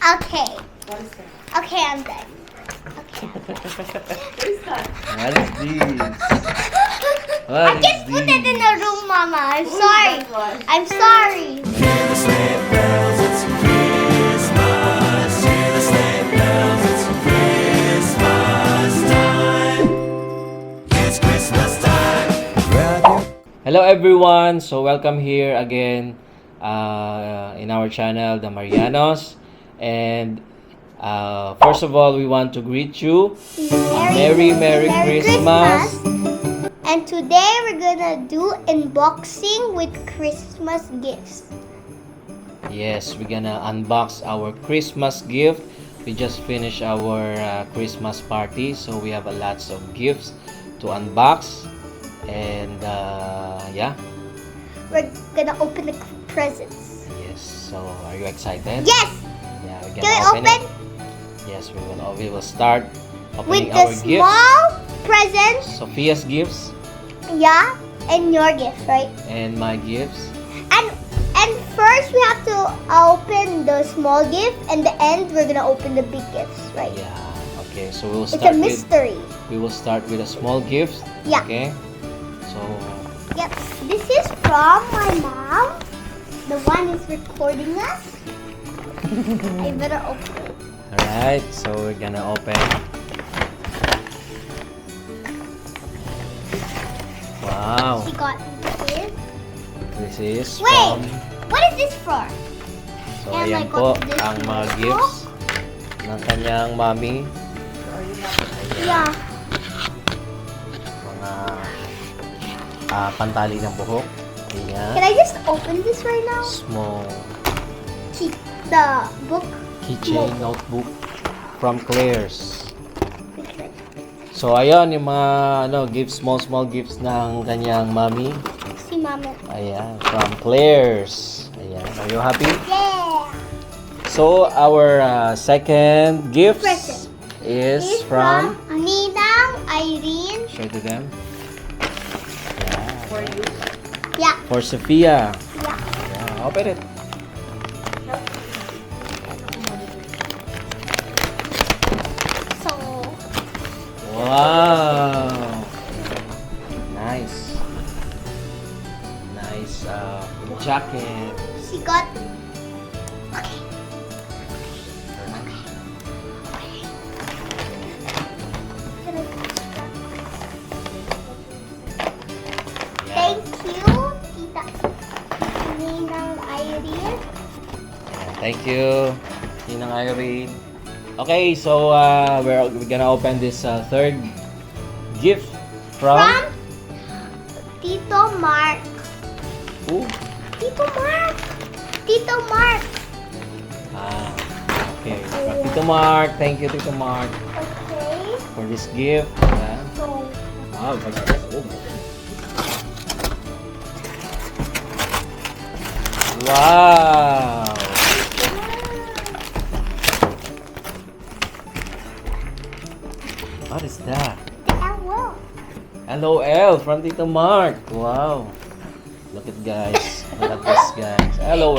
Okay. What is that? Okay, I'm done. Okay. What is that? What is this? I What can't is put it in this? the room, Mama. I'm Who is sorry. that one? I'm sorry. Hear the sleigh bells, it's Christmas. Hear the sleigh bells, it's Christmas time. It's Christmas time. Grab your Hello everyone! So welcome here again in our channel, The Marianos. And first of all, we want to greet you. Merry Christmas. And today we're gonna do unboxing with Christmas gifts. Yes, we're gonna unbox our Christmas gift. We just finished our Christmas party, so we have a lots of gifts to unbox. And yeah, We're gonna open the presents. yes. So are you excited? Yes! Yeah, we're Can gonna we open Yes, we will start with opening the our gifts. small presents? Sophia's gifts Yeah, and your gift, right? and my gifts. And first we have to open the small gift, and the end we're gonna open the big gifts, right? Yeah. Okay. So we'll It's a start mystery. we will start with a small gift. Yeah. Okay. So Yep. This is from my mom. The one is recording us. I better open it. all right. So we're gonna open. Wow. She got this. This is Wait! from. What is this for? So And I ayan po got this ang mga also. gifts ng kanyang mommy. Are you not? Yeah. Mga pantali ng buhok. Can Ayan. I just open this right now? Small Keep the book. keychain notebook from Claire's. So ayun yung mga gifts, small gifts ng kanyang mommy. Si Mama. Ayan, from Claire's. Ayan, are you happy? Yeah. So our second gift Present. is It's from Ninang Irene. show to them. For you? Yeah. For Sophia. Yeah. Yeah, open it. So Wow. Nice. Nice jacket. she got. Okay. Yeah. Thank you, Tita Ninang Irene. Thank you, Ninang Irene. Okay, so we're gonna open this third gift from From Tito Mark. who? Tito Mark. Tito Mark. Okay, from Tito Mark. Thank you, Tito Mark, Okay. for this gift. Yeah. So Wow, what's this? Oh. Wow. What is that? hello. LOL from Tito Mark. Wow. Look at guys. Look at this guys. LOL.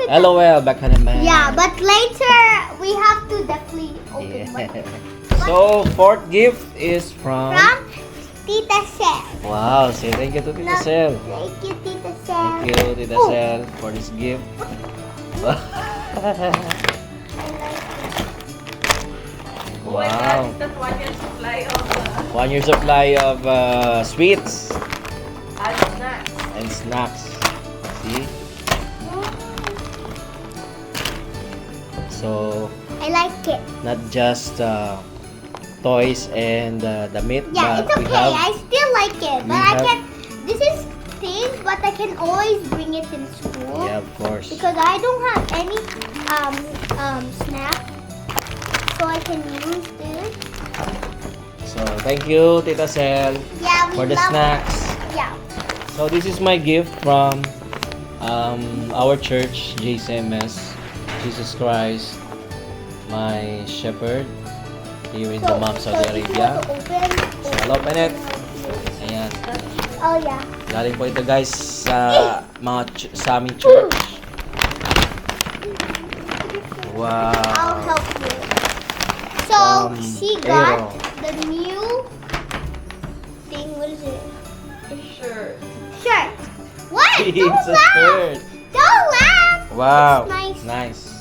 LOL back on the man. Yeah, but later we have to definitely open one. Yeah. So fourth gift is from From Tita Sel. Wow, say thank you to Tita Sel. Thank you, Tita Sel. Thank you, Tita Ooh. Sel, for this gift. Oh my God, Wow. is that 1 year supply of 1 year supply of sweets snacks? and snacks. See? So, I like it. not just toys and the meat, Yeah, but it's we okay. have I still like it, we but I have- can. This is things, but I can always bring it in school yeah, of course. because I don't have any snack, so I can use this. So, thank you, Tita Sel, Yeah, we for the love snacks. It. Yeah. So, this is my gift from our church, JCMS, Jesus Christ, my shepherd, here in Dammam, Saudi if you Arabia. want to open, So, I'll open it. Ayan. Oh yeah. Galing po ito guys sa sa aming church. I'll Wow. help you. So she got the new thing. What is it? Shirt. Shirt. What? Don't It's a laugh. shirt. Don't laugh. Wow. It's nice. Nice.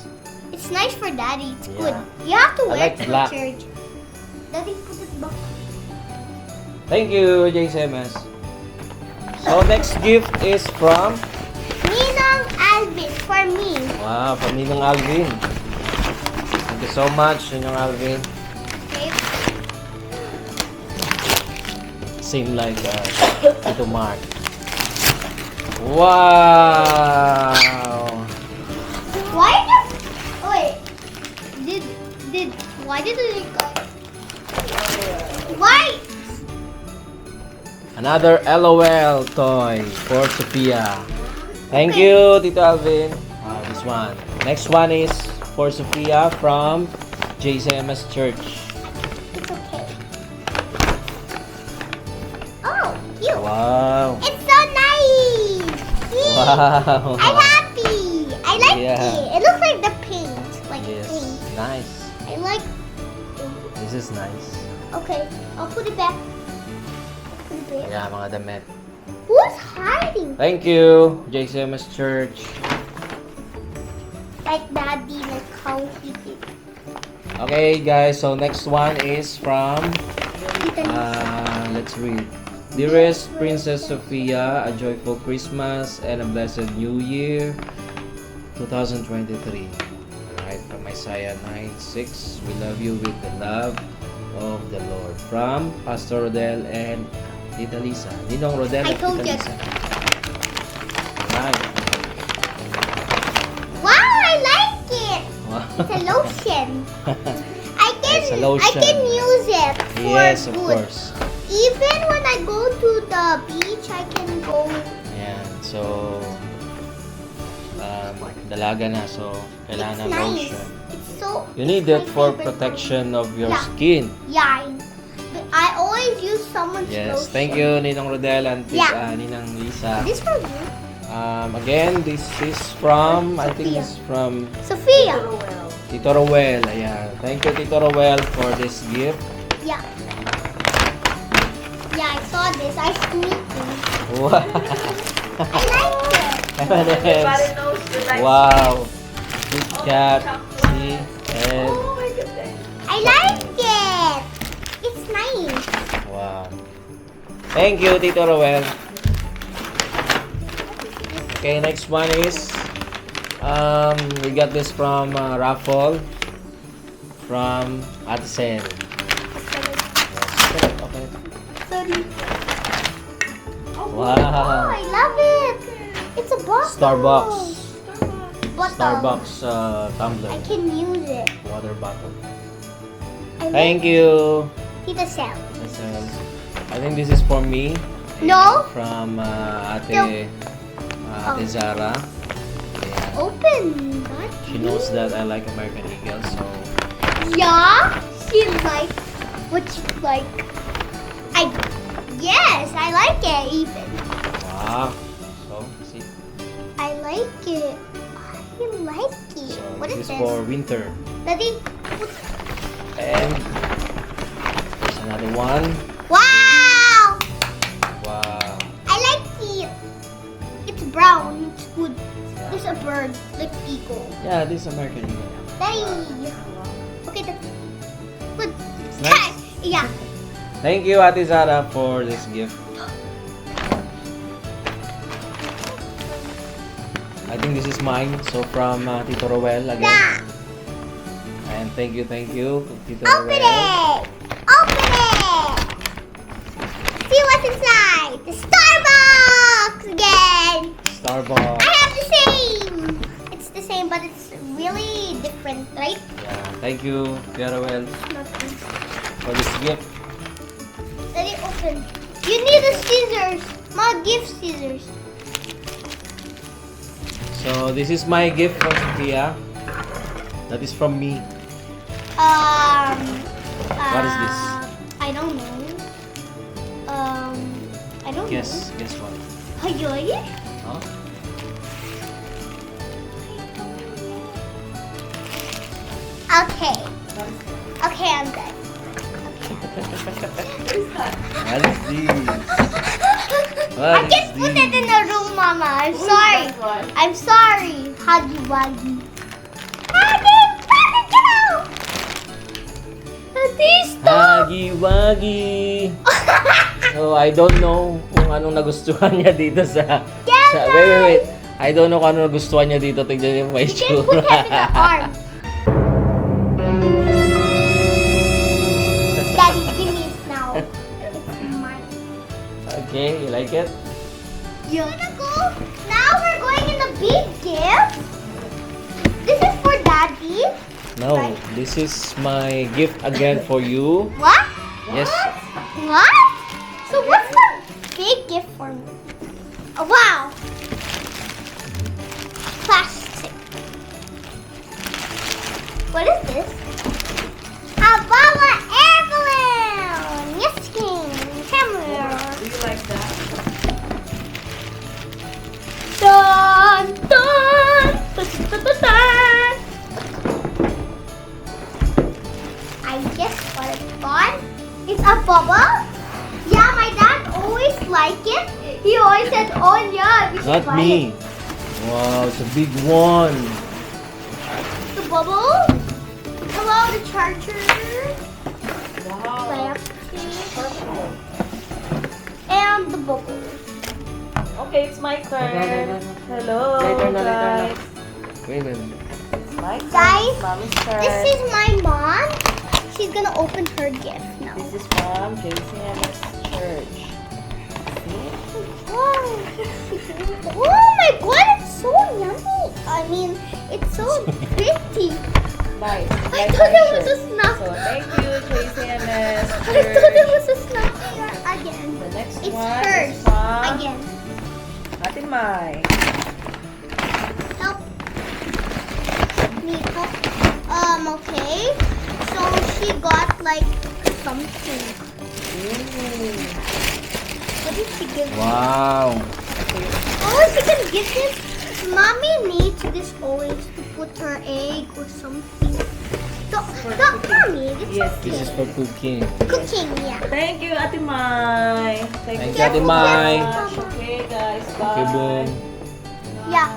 It's nice for Daddy. It's Yeah. good. You have to I wear like it for black. church. Daddy, put it back. Thank you, JCMS. So next gift is from Ninong Alvin for me. wow, from Ninong Alvin. Thank you so much, Ninong Alvin. Okay. Same like Tito Mark. Wow. Why did? Oh wait. Why did it go? Why? Another LOL toy for Sophia. Thank you, Tito Alvin. This one. Next one is for Sophia from JCMS Church. It's okay. Oh, cute. Wow. It's so nice. See? Wow. I'm happy. I like Yeah. it. It looks like the paint. Like Yes. paint. Nice. I like. This is nice. Okay, I'll put it back. Put it back. Yeah, mga damit. Who's hiding? Thank you, JCMS Church. Like Daddy, like how he did. Okay, guys. So next one is from Tita let's read. Dearest Princess Sophia, a joyful Christmas and a blessed New Year 2023. Alright, from Isaiah 9:6. We love you with the love of the Lord. From Pastor Rodel and Tita Lisa. Ninong Rodel I at told Tita you. Lisa. Alright. Wow, I like it. It's a lotion. It's a I lotion. can use it for Yes, of good. course. Even when I go to the beach, I can go. Ayan. So, dalaga na. So, kailangan It's ng nice. lotion. It's so. You need it's it my for favorite protection of your Yeah. skin. Yeah, I always use someone's Yes. lotion. Thank you, Ninong Rodel and Yeah. Ninang Lisa. This for you, Again, this is from, I think Sophia. it's from Sophia. Well. Tito Rowell. Ayan. Thank you, Tito Rowell, for this gift. Yeah. Yeah, I saw this. I sneaking. Wow. I like it. Everybody M&M's. knows you like Wow. Kit Oh, Kat. chocolate. See? And, Oh my goodness. I like it. It's nice. wow. Thank you, Tito Rowell. Okay, next one is we got this from raffle from Ate Sen. Yes, okay. Sorry. Oh, Oh, Wow. I love it. It's a bottle. Starbucks. Bottle. Starbucks tumbler. I can use it. Water bottle. I Thank like you. Tita Sam. Yes, I think this is for me. No. From Ate Zara. Yeah. Open. She knows that I like American Eagle, so Yeah. She like what she like. Yes, I like it even. wow. So see. I like it. I like it. So What this is is this? for winter. Daddy. And there's another one. Wow. Wow. I like it. It's brown. It's good. Yeah. There's a bird like eagle. Yeah, this is American Eagle. Daddy. Okay, that's good. It's nice. Yeah. Thank you, Ate Zara, for this gift. I think this is mine. So from Tito Rowell again. Yeah. And thank you, Tito Open Rowell. it. Open it. See what's inside. The Starbucks again. Starbucks. I have the same. It's the same, but it's really different, right? Yeah, thank you, Tia Rowell, for this gift. Let it open. You need the scissors. Ma, give scissors. So this is my gift from Sophia. That is from me. What is this? I don't know. I don't Guess what? know. Ayoy? Huh? Okay. Okay, I'm done. What is this? I can put it in the room, Mama. I'm sorry. That one? I'm sorry. Huggy Wuggy. Huggy Wuggy, get out! This Huggy Wuggy. So, I don't know kung anong nagustuhan niya dito sa... wait. I don't know kung anong nagustuhan niya dito. Tignan niyo may You can put him in the arm. Daddy, give me it now. It's mine. Okay, you like it? Yeah. Now we're going in the big gift. This is for Daddy. No, Right. this is my gift again for you. What? Yes. What? So what's the big gift for me? Oh, wow. Plastic. What is this? A Baba air balloon. Yes, King. Come here. Do you like that? Dun, dun, dun, dun, dun, dun. I guess what it's fun. It's a bubble. Yeah, my dad always liked it. He always said, "Oh yeah, we should Not buy me. it." Wow, it's a big one. The bubble. Hello, the charger. Wow. Purple. And the bubble. Okay, it's my turn. Hello, Later na. guys. Wait. It's my turn. Guys, Mommy's turn. This is my mom. She's gonna open her gift now. This is from JCMS Church. See? Wow. Oh my god, it's so yummy. I mean, it's so pretty. Nice. I Like thought my it was a shirt. snack. So thank you, JCMS I thought it Church. was a snack again. The next It's one hers is from again. Ate Mai. Help me help. Okay. So she got like something. What did she give me? Wow. Oh, she can get this. Mommy needs this always to put her egg or something. Mommy, this Yes, This is for cooking. cooking, yeah. Thank you, Ate Mai. Thank you you, Ate Mai. so much. Okay, guys. Bye. Okay, boom. Yeah.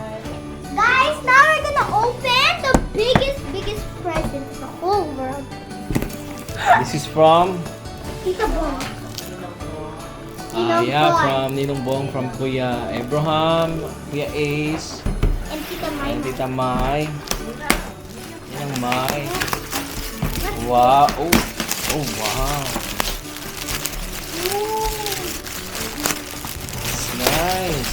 Guys, now we're gonna open the biggest present in the whole world. This is from... Tita Bong. Ninong yeah, Boy. from Ninong Bong, from Kuya Abraham, Kuya Ace, And Tita Mai. and Tita Mai. Ninang Mai. Wow. Oh, wow. It's nice.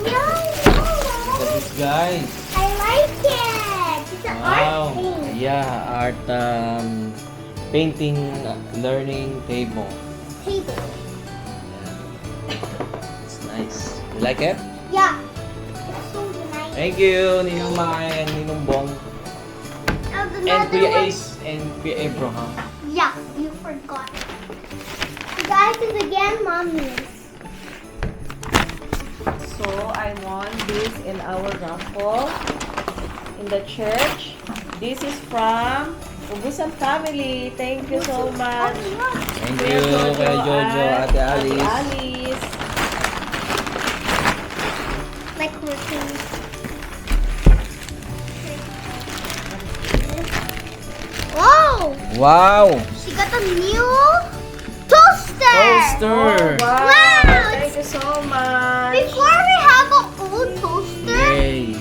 Look at this, guys. I like it. It's an art Wow. thing. Yeah, art painting learning table. Table. It's nice. You like it? Yeah. It's so nice. Thank you, Ninong Mai and Ninong Bong. And And another Kuya one. Ace and Kuya Abraham. Yeah, you forgot. Guys, is again Mommy's. So I won this in our raffle in the church. This is from Ubusan family. Thank you so much. Thank you, Kuya Jojo, Ate Alice. Alice. Like working. Whoa! Wow! She got a new toaster! Toaster! Wow. Wow, Thank you so much. Before we have an old toaster, Yay!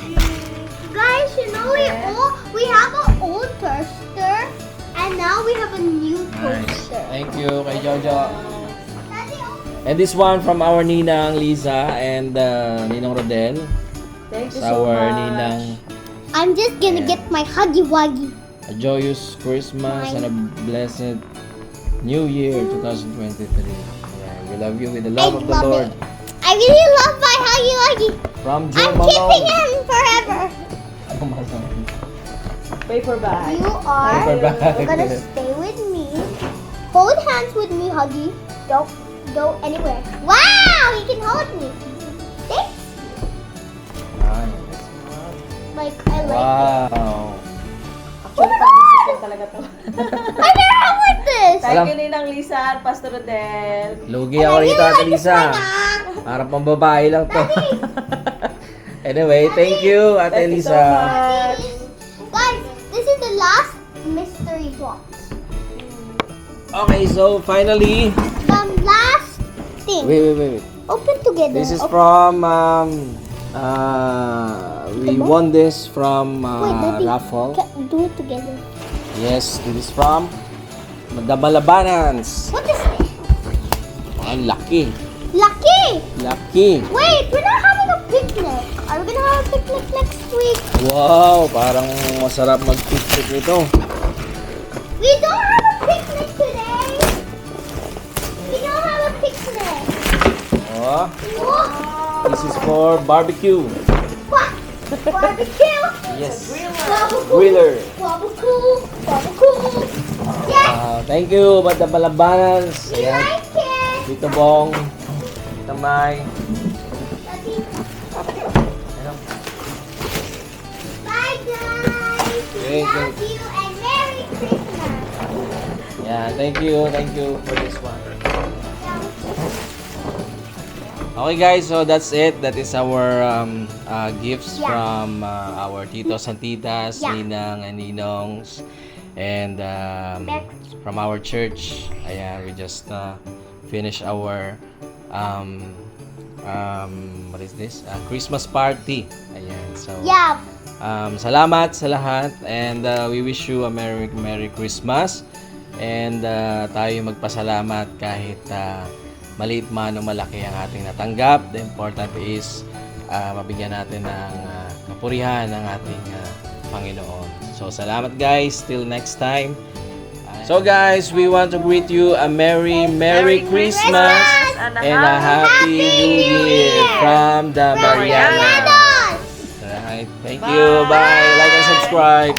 guys, you know we have an old toaster, and now we have a new Nice. toaster. Thank you, kay Jojo. Daddy, open. And this one from our Ninang Liza and Ninong Rodel. Thank you It's so our much. Ninang. I'm just gonna Yeah. get my Huggy Wuggy. A joyous Christmas and a blessed New Year 2023. Yeah, we love you with the love of the love Lord. it. I really love my Huggy Wuggy. From Joe I'm keeping Malone. him forever. Paper bag. You are Paper bag. gonna stay with me. Hold hands with me, Huggy. Don't go anywhere. Wow, he can hold me. Thanks. Nice. Like I like it. Wow. Actually, pag-isip ko talaga to. I never have like this. Thank Alam. you, Ninang Lisa at Pastor Rodel. Lugi ako rito, Ate Lisa. Para pang babae lang to. Anyway, thank you, Ate Thank you so Lisa. much. Guys, this is the last mystery box. Okay, so finally, The last thing. wait. Open together. This is from, we won this from Wait, Daddy. raffle. Do it together. Yes, this is from the Malabanans. What is this? Ang laki. Lucky! Laki. Wait, we're not having a picnic. Are we gonna have a picnic next week? Wow, parang masarap mag-picnic nito. We don't have a picnic today. We don't have a picnic. Oh, What? this is for barbecue. What? Barbecue. Yes. Barbecue. Griller. Barbecue. Barbecue. Yes. Thank you, the Malabanans. We Ayan. like it. Tito Bong. Tita Mai. Daddy. Ano? Bye guys. We Okay, love you and Merry Christmas. Yeah, thank you for this one. Okay guys, so that's it. That is our gifts Yeah. from our titos and titas, Yeah. ninang and ninongs, and from our church. Ayan, we just finished our what is this? Christmas party. Ayan, so Yeah. salamat sa lahat, and we wish you a Merry Christmas, and tayo magpasalamat kahit maliit man o malaki ang ating natanggap. The important is mabigyan natin ng kapurihan ng ating Panginoon. So salamat guys, till next time. So guys, we want to greet you a Merry Christmas And and a Happy New Year from the Marianas. Marianas. Alright, thank you. Bye. Like and subscribe.